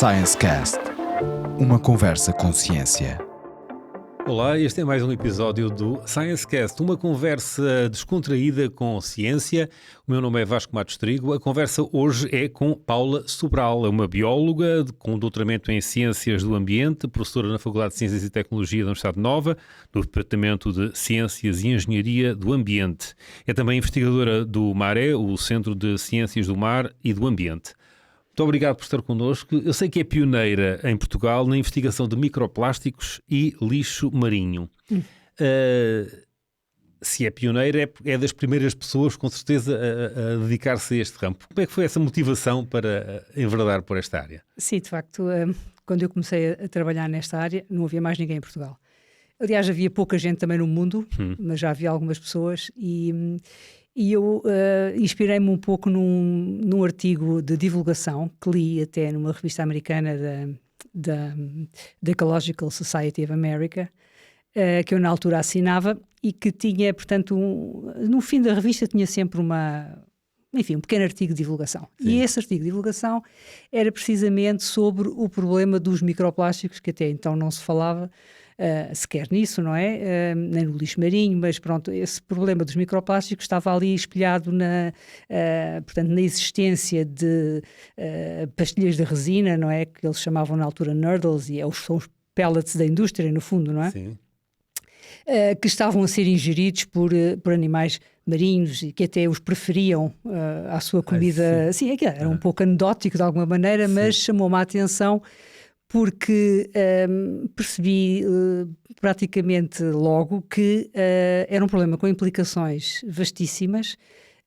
Science Cast, uma conversa com ciência. Olá, este é mais um episódio do Science Cast, uma conversa descontraída com ciência. O meu nome é Vasco Matos Trigo. A conversa hoje é com Paula Sobral, é uma bióloga com doutoramento em Ciências do Ambiente, professora na Faculdade de Ciências e Tecnologia da Universidade Nova, no Departamento de Ciências e Engenharia do Ambiente. É também investigadora do MARE, o Centro de Ciências do Mar e do Ambiente. Muito obrigado por estar connosco. Eu sei que é pioneira em Portugal na investigação de microplásticos e lixo marinho. Se é pioneira, é das primeiras pessoas, com certeza, a dedicar-se a este ramo. Como é que foi essa motivação para enverdar por esta área? Sim, de facto, quando eu comecei a trabalhar nesta área, não havia mais ninguém em Portugal. Aliás, havia pouca gente também no mundo, mas já havia algumas pessoas e eu inspirei-me um pouco num artigo de divulgação que li até numa revista americana da Ecological Society of America, que eu na altura assinava e que tinha, portanto, no fim da revista tinha sempre um pequeno artigo de divulgação. Sim. E esse artigo de divulgação era precisamente sobre o problema dos microplásticos, que até então não se falava sequer nisso, não é? Nem no lixo marinho, mas pronto, esse problema dos microplásticos estava ali espelhado portanto, na existência de pastilhas de resina, não é? Que eles chamavam na altura nurdles, e são os pellets da indústria, no fundo, não é? Sim. Que estavam a ser ingeridos por animais marinhos e que até os preferiam à sua comida. Sim, era um pouco anedótico de alguma maneira, mas chamou-me a atenção porque percebi praticamente logo que era um problema com implicações vastíssimas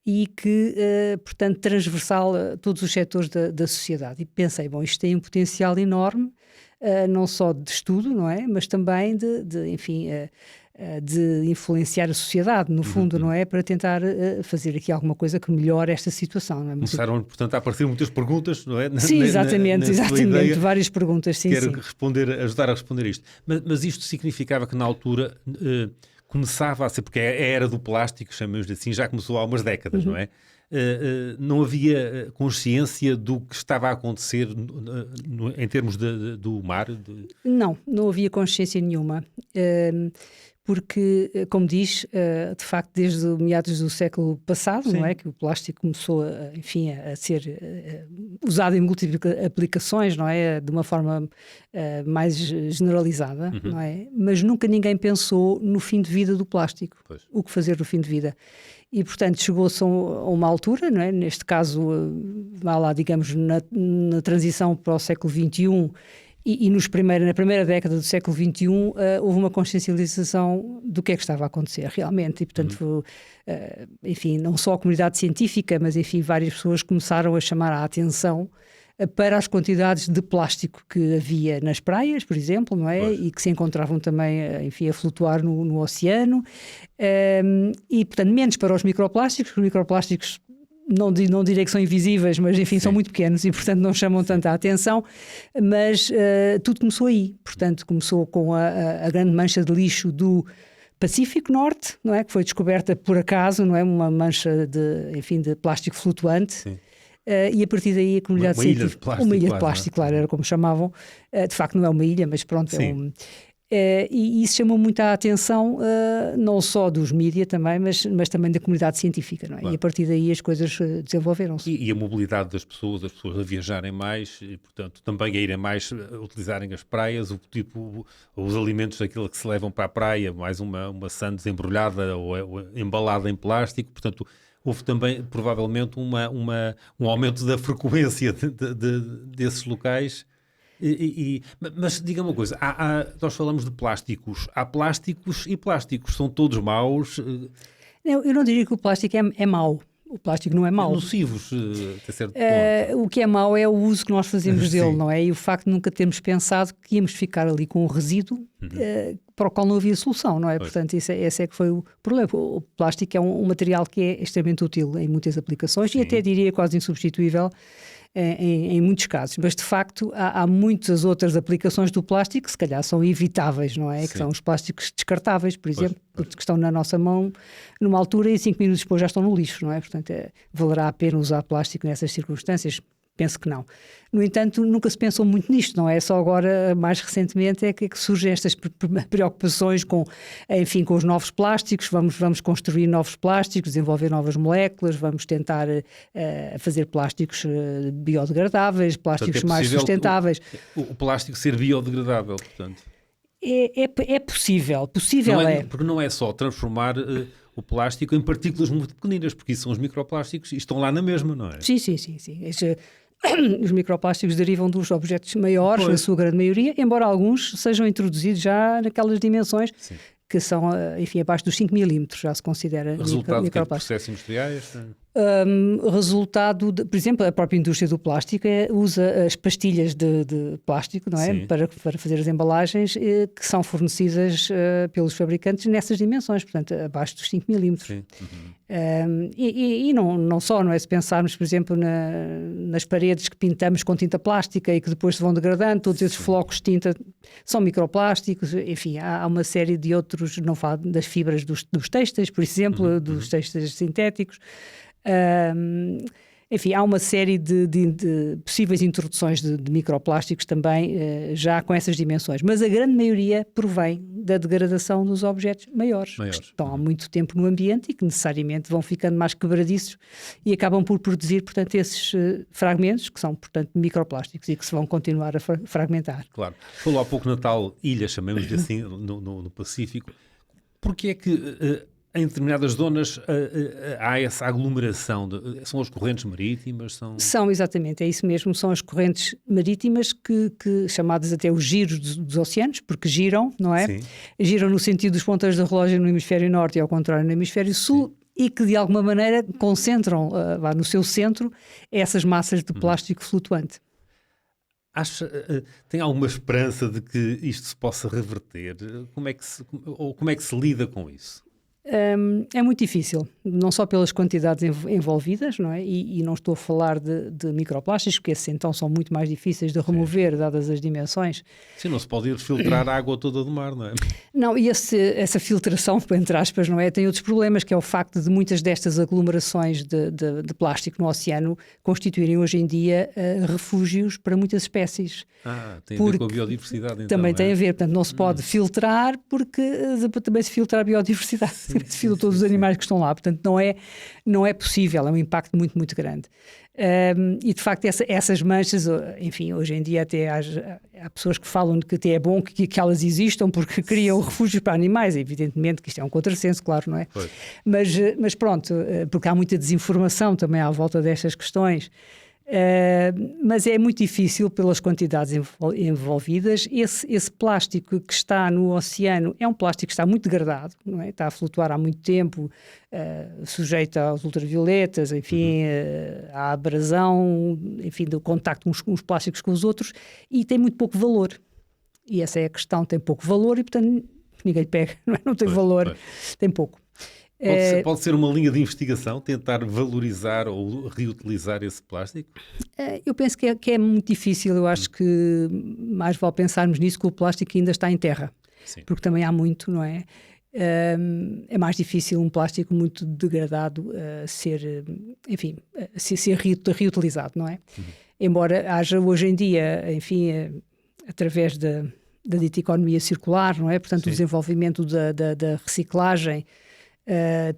e que, portanto, transversal a todos os setores da sociedade. E pensei, bom, isto tem um potencial enorme, não só de estudo, não é? Mas também de influenciar a sociedade, no fundo, não é? Para tentar fazer aqui alguma coisa que melhore esta situação. Não é? Começaram, portanto, a aparecer muitas perguntas, não é? Sim, exatamente, várias perguntas, sim. Quero ajudar a responder isto. Mas isto significava que na altura começava a ser, porque a era do plástico, chamamos assim, já começou há umas décadas, não é? Não havia consciência do que estava a acontecer em termos do mar? Não havia consciência nenhuma. Porque, como diz, de facto, desde meados do século passado, não é? Que o plástico começou, a ser usado em múltiplas aplicações, não é? De uma forma mais generalizada, não é? Mas nunca ninguém pensou no fim de vida do plástico. Pois. O que fazer no fim de vida. E, portanto, chegou-se a uma altura, não é? Neste caso, digamos, na transição para o século XXI, e na primeira década do século XXI houve uma consciencialização do que é que estava a acontecer realmente e, portanto, não só a comunidade científica, mas, várias pessoas começaram a chamar a atenção para as quantidades de plástico que havia nas praias, por exemplo, não é? Pois. E que se encontravam também, a flutuar no oceano. E, portanto, menos para os microplásticos, porque os microplásticos não direi que são invisíveis, mas são muito pequenos e, portanto, não chamam tanta atenção, mas tudo começou aí. Portanto, começou com a grande mancha de lixo do Pacífico Norte, não é? Que foi descoberta por acaso, não é? Uma mancha de plástico flutuante. Sim. E a partir daí a comunidade científica... Uma ilha de plástico, claro, era como chamavam. De facto não é uma ilha, mas pronto, e isso chamou muita atenção, não só dos mídias também, mas também da comunidade científica, não é? Claro. E a partir daí as coisas desenvolveram-se. E a mobilidade das pessoas a viajarem mais e, portanto, também a irem mais, a utilizarem as praias, os alimentos daquilo que se levam para a praia, mais uma sã desembrulhada ou embalada em plástico, portanto... Houve também, provavelmente, um aumento da frequência desses locais. Mas diga-me uma coisa, nós falamos de plásticos. Há plásticos e plásticos. São todos maus? Eu não diria que o plástico é mau. O plástico não é mau. Nocivos, até certo ponto. O que é mau é o uso que nós fazemos dele, não é? E o facto de nunca termos pensado que íamos ficar ali com um resíduo para o qual não havia solução, não é? Pois. Portanto, esse é que foi o problema. O plástico é um material que é extremamente útil em muitas aplicações. Sim. E até diria quase insubstituível em muitos casos, mas de facto há muitas outras aplicações do plástico que se calhar são evitáveis, não é? Sim. Que são os plásticos descartáveis, por exemplo, que estão na nossa mão numa altura e 5 minutos depois já estão no lixo, não é? Portanto, valerá a pena usar plástico nessas circunstâncias. penso que não. No entanto, nunca se pensou muito nisto, não é? Só agora, mais recentemente, é que surgem estas preocupações com, enfim, com os novos plásticos. Vamos construir novos plásticos, desenvolver novas moléculas, vamos tentar fazer plásticos biodegradáveis, plásticos mais sustentáveis. O plástico ser biodegradável, portanto. É possível não é. Porque não é só transformar o plástico em partículas muito pequeninas, porque isso são os microplásticos e estão lá na mesma, não é? Sim. Os microplásticos derivam dos objetos maiores, na sua grande maioria, embora alguns sejam introduzidos já naquelas dimensões que são, enfim, abaixo dos 5 milímetros, já se considera resultado de processos industriais? Resultado, por exemplo, a própria indústria do plástico usa as pastilhas de plástico, não é? Para fazer as embalagens que são fornecidas pelos fabricantes nessas dimensões, portanto, abaixo dos 5 milímetros. E não só, não é? Se pensarmos, por exemplo, nas paredes que pintamos com tinta plástica e que depois se vão degradando, todos esses flocos de tinta são microplásticos, enfim, há uma série de outros, não falo das fibras dos têxteis, por exemplo, dos têxteis sintéticos. Enfim, há uma série de possíveis introduções de microplásticos também já com essas dimensões, mas a grande maioria provém da degradação dos objetos maiores. Que estão há muito tempo no ambiente e que necessariamente vão ficando mais quebradiços e acabam por produzir, portanto, esses fragmentos que são, portanto, microplásticos e que se vão continuar a fragmentar. Claro. Falou há pouco na tal ilha, chamemos-lhe assim, no Pacífico. Porquê é que em determinadas zonas há essa aglomeração? São as correntes marítimas? São, exatamente, é isso mesmo. São as correntes marítimas que chamadas até os giros dos oceanos, porque giram, não é? Sim. Giram no sentido dos ponteiros do relógio no hemisfério norte e ao contrário no hemisfério sul. Sim. E que de alguma maneira concentram no seu centro essas massas de plástico flutuante. Tem alguma esperança de que isto se possa reverter? Como é que se lida com isso? É muito difícil, não só pelas quantidades envolvidas, não é? E não estou a falar de microplásticos, porque esses então são muito mais difíceis de remover, dadas as dimensões. Sim, não se pode ir filtrar a água toda do mar, não é? Não, e essa filtração, entre aspas, não é? Tem outros problemas, que é o facto de muitas destas aglomerações de plástico no oceano constituírem hoje em dia refúgios para muitas espécies. Tem a ver com a biodiversidade, então. Também tem a ver, portanto, não se pode filtrar, porque também se filtra a biodiversidade. Se filtra todos os animais que estão lá, portanto não é possível, é um impacto muito, muito grande. E de facto essas manchas, enfim, hoje em dia até há pessoas que falam que até é bom que elas existam porque criam refúgios para animais, evidentemente que isto é um contrassenso, claro, não é? Mas pronto, porque há muita desinformação também à volta destas questões. Mas é muito difícil pelas quantidades envolvidas. Esse plástico que está no oceano é um plástico que está muito degradado, não é? Está a flutuar há muito tempo, sujeito aos ultravioletas, enfim, à abrasão, enfim, do contacto uns plásticos com os outros, e tem muito pouco valor. E essa é a questão, tem pouco valor e, portanto, ninguém pega, não tem valor, tem pouco. Pode ser uma linha de investigação, tentar valorizar ou reutilizar esse plástico? Eu penso que é muito difícil. Eu acho que mais vale pensarmos nisso, que o plástico ainda está em terra. Sim. Porque também há muito, não é? É mais difícil um plástico muito degradado ser reutilizado, não é? Embora haja hoje em dia, enfim, através da dita economia circular, não é? Portanto, o desenvolvimento da reciclagem,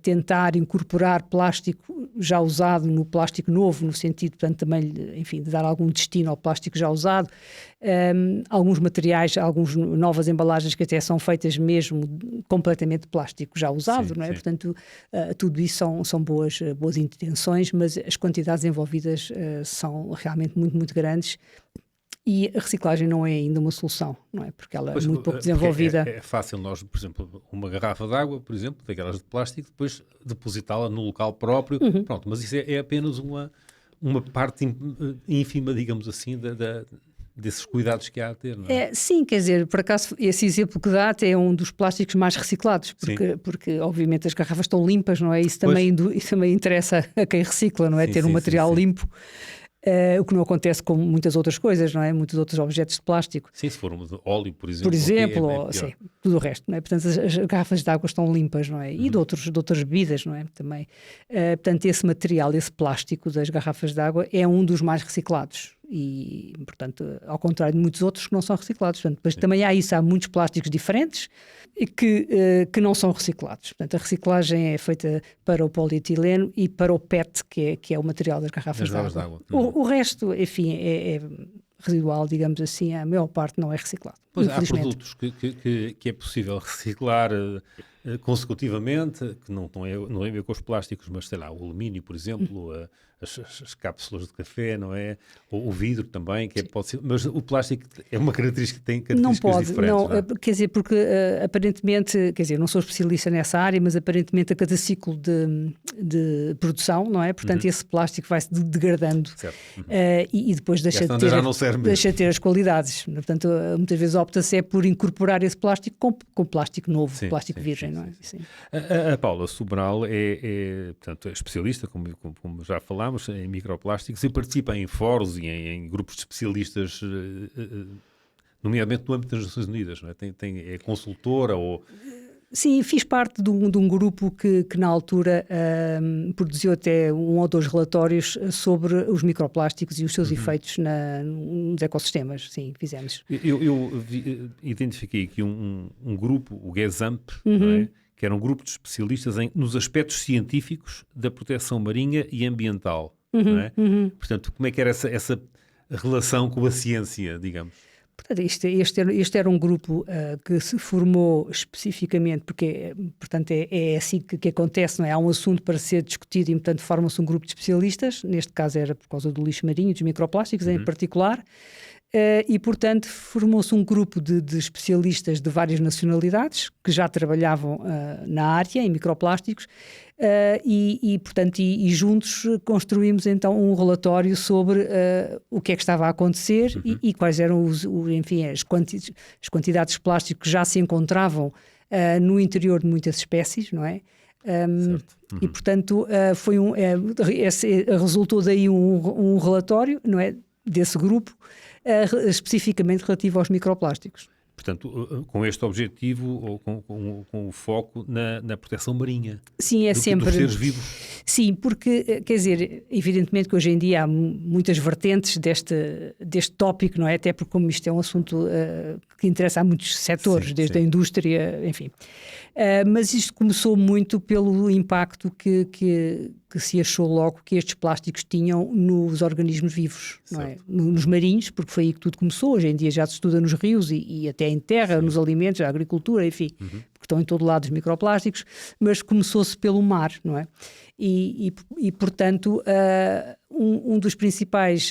tentar incorporar plástico já usado no plástico novo, no sentido, portanto, também, enfim, de dar algum destino ao plástico já usado. Alguns materiais, algumas novas embalagens que até são feitas mesmo completamente de plástico já usado, não é? Sim. Portanto, tudo isso são boas intenções, mas as quantidades envolvidas são realmente muito, muito grandes. E a reciclagem não é ainda uma solução, não é? Porque ela é muito pouco desenvolvida. É fácil nós, por exemplo, uma garrafa de água, por exemplo, daquelas de plástico, depois depositá-la no local próprio. Pronto, mas isso é apenas uma parte ínfima, digamos assim, desses cuidados que há a ter, não é? Sim, quer dizer, por acaso, esse exemplo que dá até é um dos plásticos mais reciclados, porque obviamente as garrafas estão limpas, não é? Isso também interessa a quem recicla, não é? Ter um material limpo. O que não acontece com muitas outras coisas, não é? Muitos outros objetos de plástico. Sim, se for óleo, por exemplo. Por exemplo, é sim, tudo o resto, não é? Portanto, as garrafas de água estão limpas, não é? E de outras bebidas, não é? Também. Portanto, esse material, esse plástico das garrafas de água é um dos mais reciclados. E, portanto, ao contrário de muitos outros que não são reciclados. Portanto, depois também há muitos plásticos diferentes que não são reciclados. Portanto, a reciclagem é feita para o polietileno e para o PET, que é o material das garrafas de água. O resto, enfim, é residual, digamos assim, a maior parte não é reciclado. Pois há produtos que é possível reciclar consecutivamente, que não tem a ver com os plásticos, mas sei lá, o alumínio, por exemplo, as cápsulas de café, não é? O vidro também, que pode ser, mas o plástico é uma característica que tem características diferentes. Não, quer dizer, porque aparentemente, quer dizer, não sou especialista nessa área, mas aparentemente a cada ciclo de produção, não é? Portanto, esse plástico vai-se degradando e depois deixa de ter as qualidades. Portanto, muitas vezes opta-se por incorporar esse plástico com plástico novo, plástico virgem, não é? Sim. A Paula Sobral portanto, é especialista, como já falámos, em microplásticos e participa em fóruns e em grupos de especialistas, nomeadamente no âmbito das Nações Unidas, não é? É consultora ou... Sim, fiz parte de um grupo que na altura produziu até 1 ou 2 relatórios sobre os microplásticos e os seus efeitos nos ecossistemas. Sim, fizemos. Eu identifiquei aqui um grupo, o GESAMP, não é? Que era um grupo de especialistas nos aspectos científicos da proteção marinha e ambiental. Não é? Portanto, como é que era essa relação com a ciência, digamos? Portanto, este era um grupo que se formou especificamente, porque, portanto, é assim que acontece, não é? Há um assunto para ser discutido e, portanto, forma-se um grupo de especialistas, neste caso era por causa do lixo marinho, dos microplásticos em particular, e, portanto, formou-se um grupo de especialistas de várias nacionalidades que já trabalhavam na área, em microplásticos, portanto, juntos construímos então um relatório sobre o que é que estava a acontecer e quais eram enfim, as quantidades de plástico que já se encontravam no interior de muitas espécies, não é? E, portanto, resultou daí um relatório, não é? Desse grupo, especificamente relativo aos microplásticos. Portanto, com este objetivo ou com o foco na proteção marinha. Sim, sempre dos seres vivos. Sim, porque, quer dizer, evidentemente que hoje em dia há muitas vertentes deste tópico, não é? Até porque como isto é um assunto que interessa a muitos setores, desde a indústria, enfim. Mas isto começou muito pelo impacto que se achou logo que estes plásticos tinham nos organismos vivos, não é? Nos marinhos, porque foi aí que tudo começou. Hoje em dia já se estuda nos rios e até em terra, nos alimentos, na agricultura, enfim, porque estão em todo lado os microplásticos, mas começou-se pelo mar, não é? E portanto, um dos principais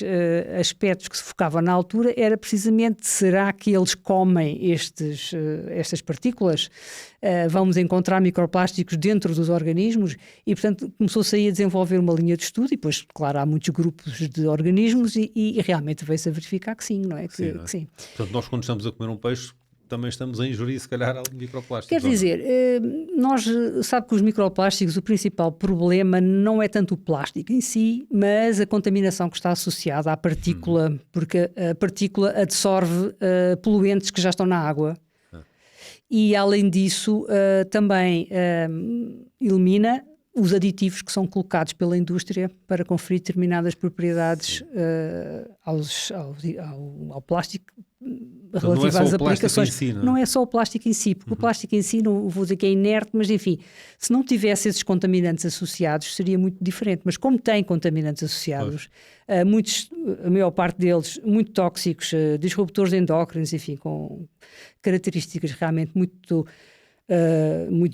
aspectos que se focava na altura era precisamente, será que eles comem estas partículas? Vamos encontrar microplásticos dentro dos organismos e, portanto, começou-se aí a desenvolver uma linha de estudo e depois, claro, há muitos grupos de organismos e realmente veio-se a verificar que sim, não é? Que sim. Portanto, nós quando estamos a comer um peixe também estamos a ingerir, se calhar, microplásticos. Quer dizer, sabe que os microplásticos, o principal problema não é tanto o plástico em si, mas a contaminação que está associada à partícula, porque a partícula absorve poluentes que já estão na água. E, além disso, também elimina os aditivos que são colocados pela indústria para conferir determinadas propriedades ao plástico relativas às aplicações. Si, não é só o plástico em si, porque o plástico em si, não vou dizer que é inerte, mas enfim, se não tivesse esses contaminantes associados seria muito diferente, mas como tem contaminantes associados, a maior parte deles muito tóxicos, disruptores endócrinos, enfim, com características realmente muito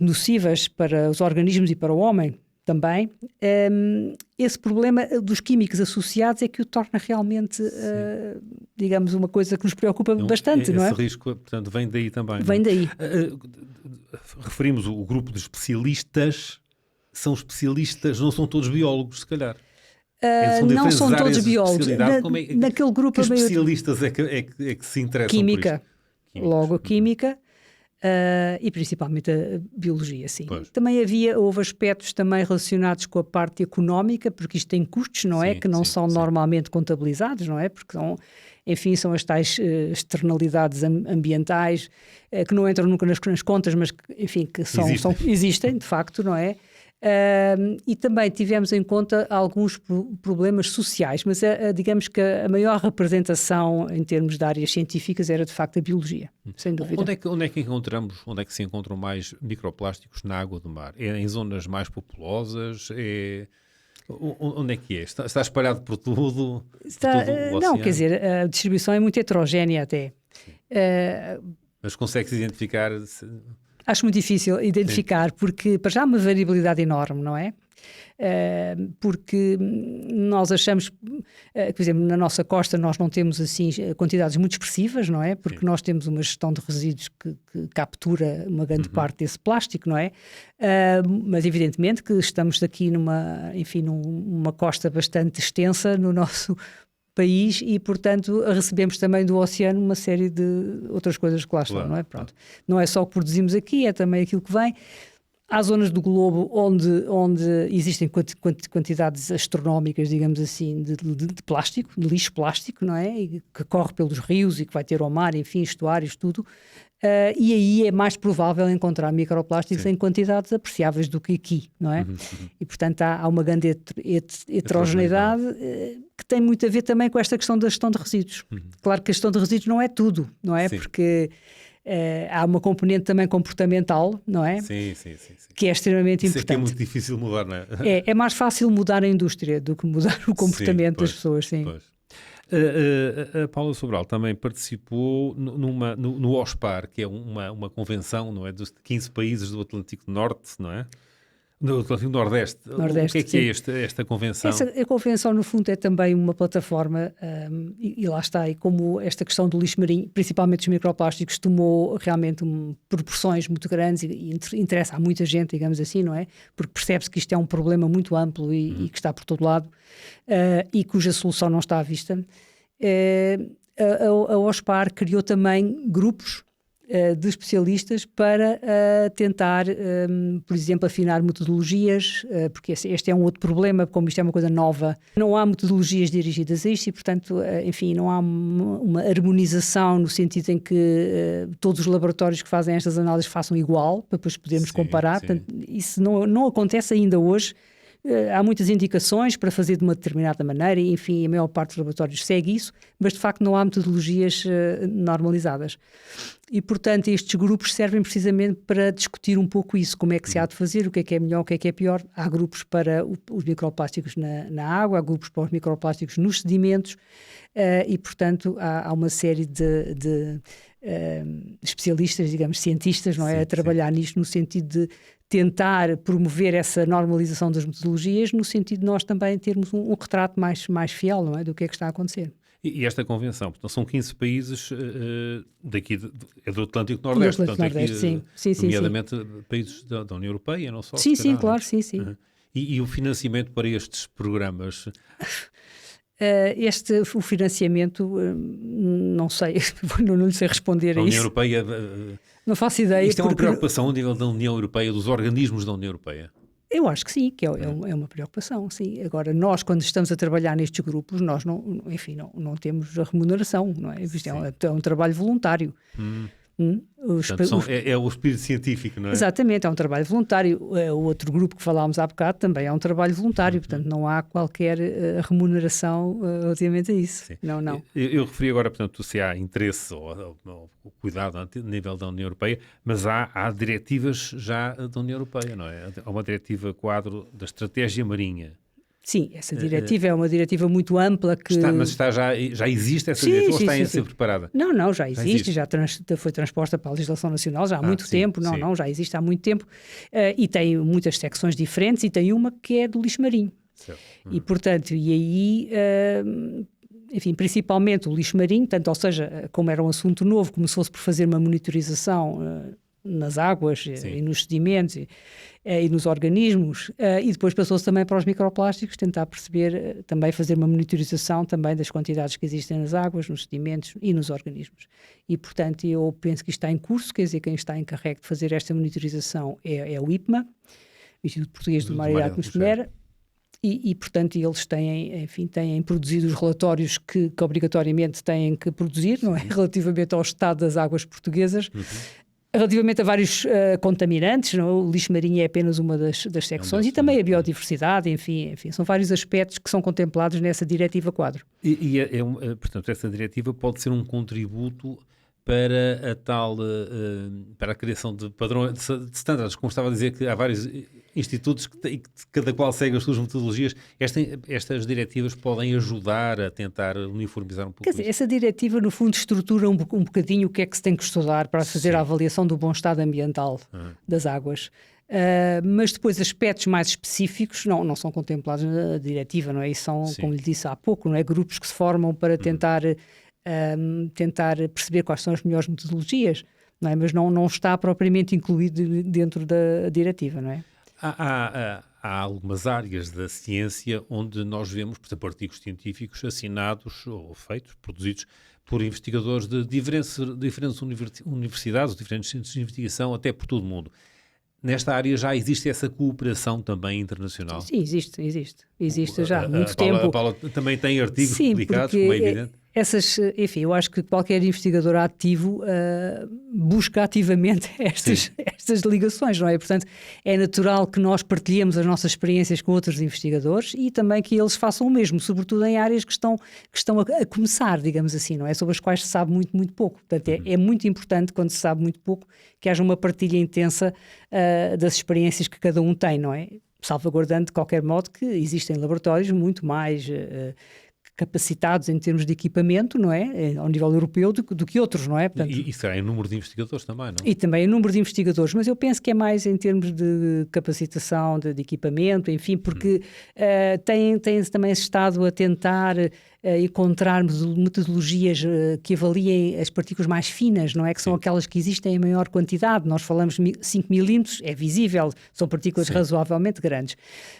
nocivas para os organismos e para o homem também, esse problema dos químicos associados é que o torna realmente, digamos, uma coisa que nos preocupa bastante, não é? Esse risco, portanto, vem daí também. Vem daí. Referimos o grupo de especialistas, são especialistas, não são todos biólogos, se calhar. Não são todos biólogos. Naquele grupo... Que especialistas é que se interessam química, por isto? Logo a química. e principalmente a biologia, sim. Pois. Também houve aspectos também relacionados com a parte económica, porque isto tem custos, não é? Sim, Que não sim, são sim. normalmente contabilizados, não é? Porque são as tais externalidades ambientais que não entram nunca nas contas, mas que, enfim, que existem, de facto, não é? E também tivemos em conta alguns problemas sociais, mas digamos que a maior representação em termos de áreas científicas era de facto a biologia, sem dúvida. Onde é que se encontram mais microplásticos na água do mar? É em zonas mais populosas? Onde é que é? Está espalhado por tudo? Não, quer dizer, a distribuição é muito heterogénea até. Mas consegue-se identificar? Acho muito difícil identificar, porque para já há uma variabilidade enorme, não é? Porque nós achamos, por exemplo, na nossa costa nós não temos assim quantidades muito expressivas, não é? Porque nós temos uma gestão de resíduos que captura uma grande parte desse plástico, não é? Mas evidentemente que estamos aqui numa costa bastante extensa no nosso país e, portanto, recebemos também do oceano uma série de outras coisas que lá estão, não é? Pronto. Não é só o que produzimos aqui, é também aquilo que vem. Há zonas do globo onde existem quantidades astronómicas, digamos assim, de plástico, de lixo plástico, não é? E que corre pelos rios e que vai ter ao mar, enfim, estuários, tudo. E aí é mais provável encontrar microplásticos em quantidades apreciáveis do que aqui, não é? E, portanto, há uma grande heterogeneidade que tem muito a ver também com esta questão da gestão de resíduos. Claro que a gestão de resíduos não é tudo, não é? Sim. Porque há uma componente também comportamental, não é? Sim. Que é extremamente importante. Isso é que é muito difícil mudar, não é? É mais fácil mudar a indústria do que mudar o comportamento das pessoas, sim. Pois. A Paula Sobral também participou no OSPAR, que é uma convenção, não é, dos 15 países do Atlântico Norte, não é? Do Atlântico Nordeste. O que é esta convenção? A convenção, no fundo, é também uma plataforma e lá está, e como esta questão do lixo marinho, principalmente dos microplásticos, tomou realmente proporções muito grandes e interessa a muita gente, digamos assim, não é? Porque percebe-se que isto é um problema muito amplo e que está por todo lado e cuja solução não está à vista. A OSPAR criou também grupos de especialistas para tentar, por exemplo, afinar metodologias, porque este é um outro problema, como isto é uma coisa nova, não há metodologias dirigidas a isto e, portanto, enfim, não há uma harmonização no sentido em que todos os laboratórios que fazem estas análises façam igual, para depois podermos comparar. Portanto, isso não acontece ainda hoje. Há muitas indicações para fazer de uma determinada maneira e, enfim, a maior parte dos laboratórios segue isso, mas de facto não há metodologias normalizadas. E, portanto, estes grupos servem precisamente para discutir um pouco isso, como é que se há de fazer, o que é melhor, o que é pior. Há grupos para os microplásticos na água, há grupos para os microplásticos nos sedimentos e, portanto, há uma série de especialistas, digamos, cientistas, não é, a trabalhar nisto no sentido de tentar promover essa normalização das metodologias, no sentido de nós também termos um retrato mais fiel, não é, do que é que está a acontecer. E esta convenção, portanto, são 15 países daqui, é do Atlântico Nordeste, do Atlântico Nordeste, aqui, sim, nomeadamente países da União Europeia, não só? Sim, claro, sim. E o financiamento para estes programas? O financiamento, não sei, não lhe sei responder a isso. A União Europeia... Não faço ideia. Isto é uma preocupação a nível da União Europeia, dos organismos da União Europeia? Eu acho que sim, que é uma preocupação, sim. Agora, nós, quando estamos a trabalhar nestes grupos, nós não temos a remuneração, não é? Isto é um trabalho voluntário. Portanto, é o espírito científico, não é? Exatamente, é um trabalho voluntário. O outro grupo que falámos há bocado também é um trabalho voluntário, portanto não há qualquer remuneração relativamente a isso. Sim. Não. Eu referi agora, portanto, se há interesse ou cuidado a nível da União Europeia, mas há diretivas já da União Europeia, não é? Há uma diretiva quadro da estratégia marinha. Sim, essa diretiva é uma diretiva muito ampla que... já existe essa diretiva ou está a ser preparada? Não, já existe. Já foi transposta para a legislação nacional já há muito tempo. Já existe há muito tempo. E tem muitas secções diferentes e tem uma que é do lixo marinho. E, portanto, enfim, principalmente o lixo marinho, ou seja, como era um assunto novo, começou-se por fazer uma monitorização nas águas e nos sedimentos e nos organismos, e depois passou-se também para os microplásticos, tentar perceber, também fazer uma monitorização também das quantidades que existem nas águas, nos sedimentos e nos organismos. E, portanto, eu penso que isto está em curso, quer dizer, quem está encarregue de fazer esta monitorização é o IPMA, o Instituto Português do Mar e da Atmosfera, e, portanto, eles têm produzido os relatórios que obrigatoriamente têm que produzir, não é? Relativamente ao estado das águas portuguesas. Relativamente a vários contaminantes, não? O lixo marinho é apenas uma das secções, e também a biodiversidade, enfim, são vários aspectos que são contemplados nessa diretiva quadro. Portanto, essa diretiva pode ser um contributo para para a criação de padrões, de standards, como estava a dizer, que há vários institutos que cada qual segue as suas metodologias. Estas diretivas podem ajudar a tentar uniformizar um pouco. Quer dizer, essa diretiva, no fundo, estrutura um bocadinho o que é que se tem que estudar para fazer a avaliação do bom estado ambiental das águas. Mas depois aspectos mais específicos não são contemplados na diretiva, não é? E são, como lhe disse há pouco, não é? Grupos que se formam para tentar perceber quais são as melhores metodologias, não é? Mas não está propriamente incluído dentro da diretiva, não é? Há algumas áreas da ciência onde nós vemos, por exemplo, artigos científicos assinados ou feitos, produzidos por investigadores de diferentes universidades, diferentes centros de investigação, até por todo o mundo. Nesta área já existe essa cooperação também internacional? Sim, existe já há muito tempo. A Paula também tem artigos publicados, como é evidente. Enfim, eu acho que qualquer investigador ativo busca ativamente estas ligações, não é? Portanto, é natural que nós partilhemos as nossas experiências com outros investigadores e também que eles façam o mesmo, sobretudo em áreas que estão a começar, digamos assim, não é? Sobre as quais se sabe muito, muito pouco. Portanto, é muito importante, quando se sabe muito pouco, que haja uma partilha intensa das experiências que cada um tem, não é? Salvaguardando, de qualquer modo, que existem laboratórios muito mais capacitados em termos de equipamento, não é? Ao nível europeu do que outros, não é? Portanto, e será em número de investigadores também, não? E também em número de investigadores, mas eu penso que é mais em termos de capacitação, de equipamento, enfim, porque tem-se também estado a tentar encontrarmos metodologias que avaliem as partículas mais finas, não é? Que são aquelas que existem em maior quantidade. Nós falamos 5 milímetros, é visível, são partículas razoavelmente grandes.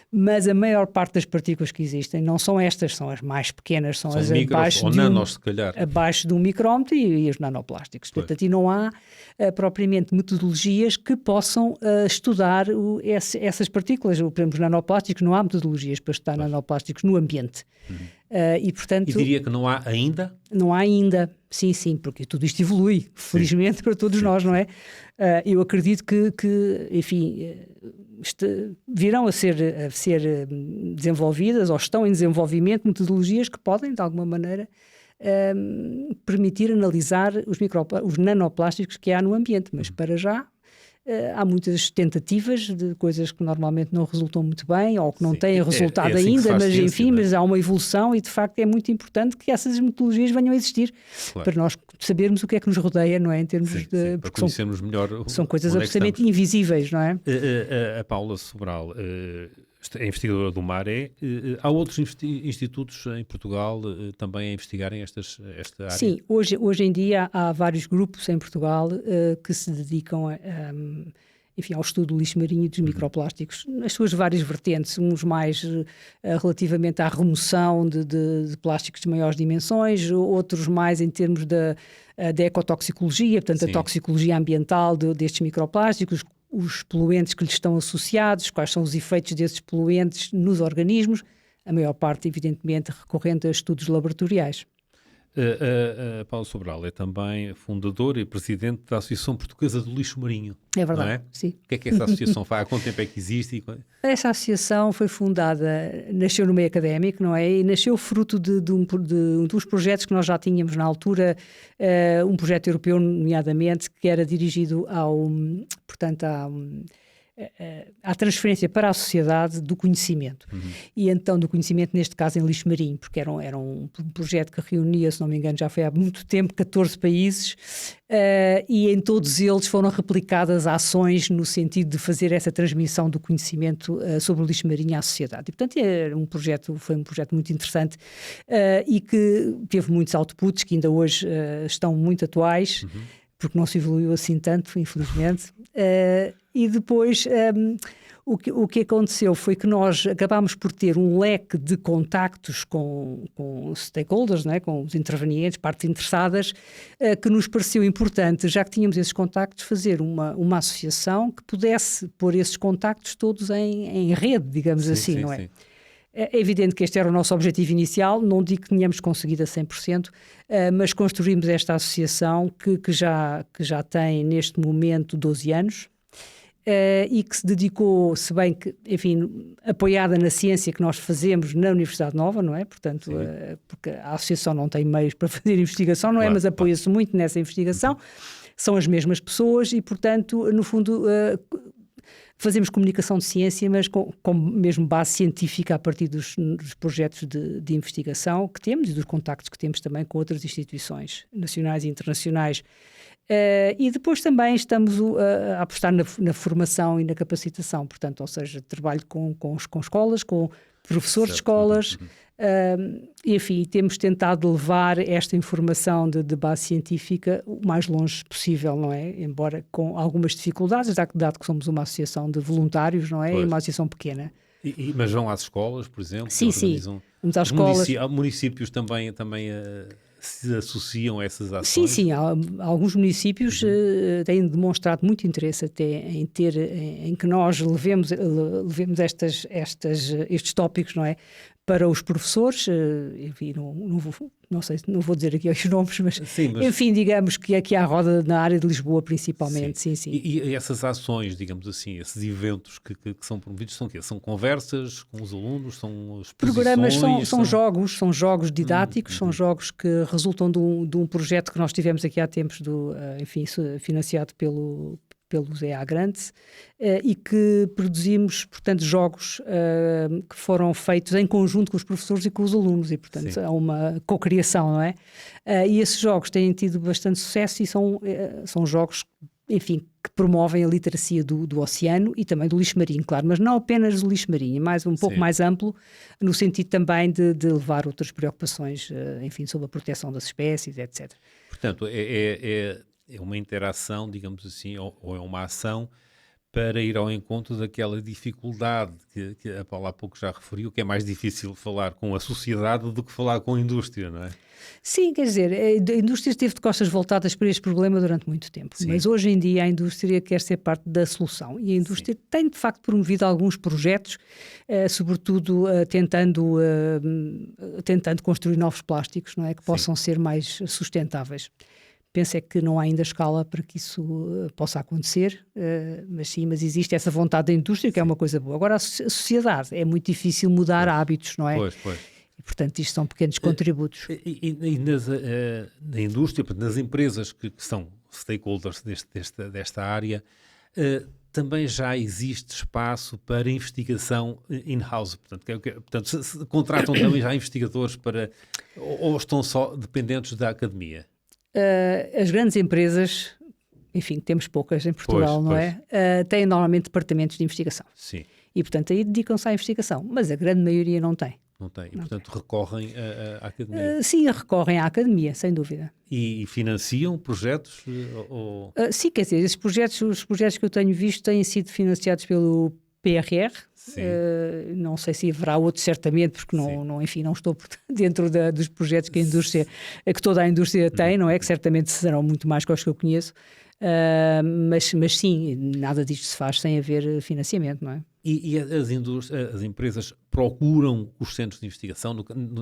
Mas a maior parte das partículas que existem não são estas, são as mais pequenas, são as abaixo de nanos, se calhar. Abaixo de 1 micrómetro e os nanoplásticos. Portanto, e não há propriamente metodologias que possam estudar essas partículas. Por exemplo, os nanoplásticos, não há metodologias para estudar nanoplásticos no ambiente. E, portanto, diria que não há ainda? Não há ainda, sim, porque tudo isto evolui, felizmente para todos nós, não é? Eu acredito que enfim, virão a ser desenvolvidas ou estão em desenvolvimento metodologias que podem, de alguma maneira, permitir analisar os nanoplásticos que há no ambiente, mas para já há muitas tentativas de coisas que normalmente não resultam muito bem ou que não têm resultado assim ainda, mas ciência, enfim, mas há uma evolução e de facto é muito importante que essas metodologias venham a existir para nós sabermos o que é que nos rodeia, não é? Em termos de... para conhecermos melhor são coisas absolutamente invisíveis, não é? A Paula Sobral é investigadora do mar, há outros institutos em Portugal também a investigarem esta área? Sim, hoje em dia há vários grupos em Portugal que se dedicam enfim, ao estudo do lixo marinho e dos microplásticos, nas suas várias vertentes, uns mais relativamente à remoção de plásticos de maiores dimensões, outros mais em termos da ecotoxicologia, portanto a toxicologia ambiental destes microplásticos, os poluentes que lhes estão associados, quais são os efeitos desses poluentes nos organismos, a maior parte, evidentemente, recorrente a estudos laboratoriais. A Paula Sobral é também fundadora e presidente da Associação Portuguesa do Lixo Marinho. É verdade, não é? Sim. O que é essa associação faz? Há quanto tempo é que existe? Essa associação foi fundada, nasceu no meio académico, não é? E nasceu fruto de uns projetos que nós já tínhamos na altura, um projeto europeu, nomeadamente, que era dirigido à transferência para a sociedade do conhecimento. E então do conhecimento, neste caso, em lixo marinho, porque era um projeto que reunia, se não me engano, já foi há muito tempo, 14 países, e em todos eles foram replicadas ações no sentido de fazer essa transmissão do conhecimento sobre o lixo marinho à sociedade. E, portanto, foi um projeto muito interessante e que teve muitos outputs que ainda hoje estão muito atuais. porque não se evoluiu assim tanto, infelizmente. E depois o que aconteceu foi que nós acabámos por ter um leque de contactos com stakeholders, não é? Com os intervenientes, partes interessadas, que nos pareceu importante, já que tínhamos esses contactos, fazer uma associação que pudesse pôr esses contactos todos em rede, digamos assim, não é? Sim. É evidente que este era o nosso objetivo inicial, não digo que tenhamos conseguido a 100%, mas construímos esta associação que já tem neste momento 12 anos e que se dedicou, se bem que, enfim, apoiada na ciência que nós fazemos na Universidade Nova, não é? Portanto, porque a associação não tem meios para fazer investigação, não é? Mas apoia-se muito nessa investigação, são as mesmas pessoas e, portanto, no fundo... fazemos comunicação de ciência, mas com mesmo base científica a partir dos projetos de investigação que temos e dos contactos que temos também com outras instituições nacionais e internacionais. E depois também estamos a apostar na formação e na capacitação, portanto, ou seja, trabalho com escolas, com professores de escolas, e enfim, temos tentado levar esta informação de base científica o mais longe possível, não é? Embora com algumas dificuldades, dado que somos uma associação de voluntários, não é? E uma associação pequena. Mas vão às escolas, por exemplo? Sim, vamos às escolas. Municípios também se associam a essas ações? Sim, alguns municípios têm demonstrado muito interesse até em que nós levemos estes tópicos, não é? Para os professores, enfim, não vou dizer aqui os nomes, mas enfim, digamos que aqui há a roda na área de Lisboa principalmente, sim. E essas ações, digamos assim, esses eventos que são promovidos, são o quê? São conversas com os alunos, são exposições? Programas são jogos didáticos, são jogos que resultam de um projeto que nós tivemos aqui há tempos, financiado pelos EA Grants, e que produzimos, portanto, jogos que foram feitos em conjunto com os professores e com os alunos, e, portanto, há uma cocriação, não é? E esses jogos têm tido bastante sucesso e são jogos, enfim, que promovem a literacia do oceano e também do lixo marinho, claro, mas não apenas do lixo marinho, mais um pouco mais amplo, no sentido também de levar outras preocupações, enfim, sobre a proteção das espécies, etc. Portanto, é uma interação, digamos assim, ou é uma ação para ir ao encontro daquela dificuldade que a Paula há pouco já referiu, que é mais difícil falar com a sociedade do que falar com a indústria, não é? Sim, quer dizer, a indústria esteve de costas voltadas para este problema durante muito tempo, mas hoje em dia a indústria quer ser parte da solução e a indústria tem de facto promovido alguns projetos, sobretudo tentando construir novos plásticos, não é? Que possam ser mais sustentáveis. Penso é que não há ainda escala para que isso possa acontecer, mas existe essa vontade da indústria, que é uma coisa boa. Agora, a sociedade, é muito difícil mudar hábitos, não é? Pois. E, portanto, isto são pequenos contributos. E na indústria, nas empresas que são stakeholders desta área, também já existe espaço para investigação in-house. Portanto, se contratam também já investigadores ou estão só dependentes da academia? As grandes empresas, enfim, temos poucas em Portugal, não é? Têm normalmente departamentos de investigação. Sim. E, portanto, aí dedicam-se à investigação. Mas a grande maioria não tem. E, portanto, recorrem à academia? Sim, recorrem à academia, sem dúvida. E financiam projetos? Sim, quer dizer, os projetos que eu tenho visto têm sido financiados pelo PRR. Não sei se haverá outros, certamente, porque enfim, não estou dentro dos projetos que toda a indústria tem, não é? Que certamente serão muito mais que os que eu conheço, mas sim, nada disto se faz sem haver financiamento, não é? E as empresas procuram os centros de investigação,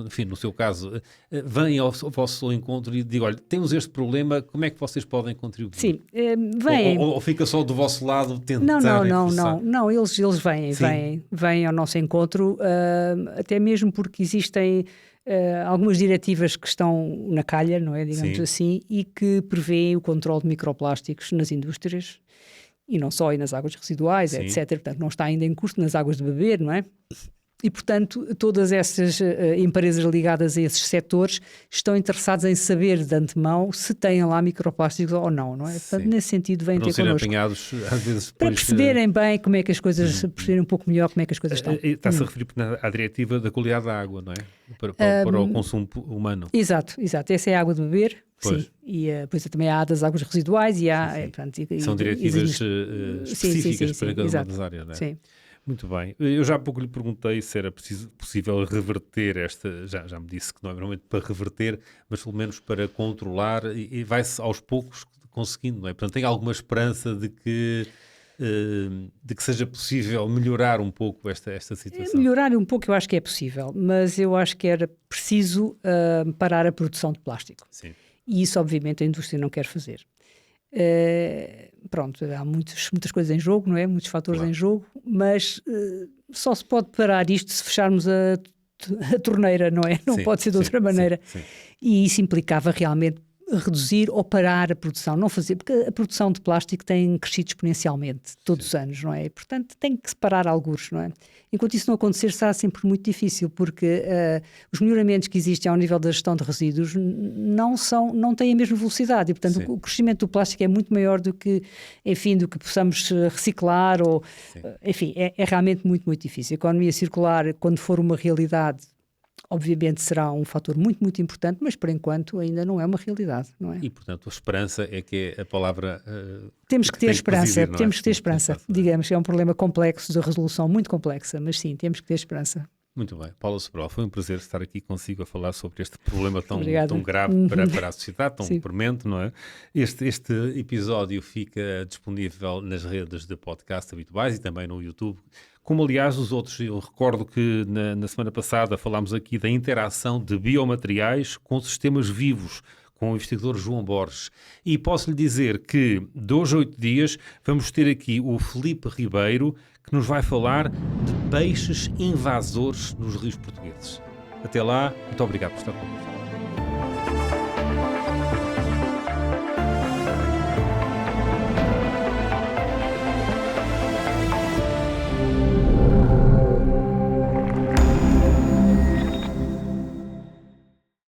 enfim, no seu caso, vêm ao vosso encontro e digam, olha, temos este problema, como é que vocês podem contribuir? Sim, vêm. Ou fica só do vosso lado tentar Não, eles vêm ao nosso encontro, até mesmo porque existem algumas diretivas que estão na calha, não é, digamos assim, e que prevêem o controle de microplásticos nas indústrias, e não só, e nas águas residuais, etc. Portanto, não está ainda em curso nas águas de beber, não é? E, portanto, todas essas empresas ligadas a esses setores estão interessadas em saber de antemão se têm lá microplásticos ou não, não é? Portanto, nesse sentido, vêm ter connosco. Apanhados, às vezes, para perceberem bem como é que as coisas, perceberem um pouco melhor como é que as coisas estão. Está-se a referir à diretiva da qualidade da água, não é? Para o consumo humano. Exato. Essa é a água de beber. Sim, e depois também há das águas residuais e há... São diretivas específicas para cada uma das áreas, não é? Sim. Muito bem. Eu já há pouco lhe perguntei se era possível reverter esta... Já me disse que não é realmente para reverter, mas pelo menos para controlar, e vai-se aos poucos conseguindo, não é? Portanto, tem alguma esperança de que seja possível melhorar um pouco esta situação? Melhorar um pouco eu acho que é possível, mas eu acho que era preciso parar a produção de plástico. Sim. E isso, obviamente, a indústria não quer fazer. Pronto, há muitas coisas em jogo, não é? Muitos fatores em jogo, mas só se pode parar isto se fecharmos a torneira, não é? Não pode ser de outra maneira. Sim. E isso implicava realmente reduzir ou parar a produção, não fazer, porque a produção de plástico tem crescido exponencialmente todos os anos, não é? E, portanto, tem que separar algures, não é? Enquanto isso não acontecer, será sempre muito difícil, porque os melhoramentos que existem ao nível da gestão de resíduos não têm a mesma velocidade e, portanto, o crescimento do plástico é muito maior do que, enfim, do que possamos reciclar ou, enfim, é realmente muito, muito difícil. A economia circular, quando for uma realidade, obviamente será um fator muito, muito importante, mas por enquanto ainda não é uma realidade, não é? E, portanto, a esperança é que é a palavra... Temos que ter esperança, temos que ter esperança. Digamos que é um problema complexo, de resolução muito complexa, mas sim, temos que ter esperança. Muito bem. Paula Sobral, foi um prazer estar aqui consigo a falar sobre este problema tão grave para a sociedade, tão premente, não é? Este episódio fica disponível nas redes de podcast habituais e também no YouTube, como aliás os outros. Eu recordo que na semana passada falámos aqui da interação de biomateriais com sistemas vivos, com o investigador João Borges. E posso-lhe dizer que, de hoje a 8 dias, vamos ter aqui o Filipe Ribeiro, que nos vai falar de peixes invasores nos rios portugueses. Até lá, muito obrigado por estar connosco.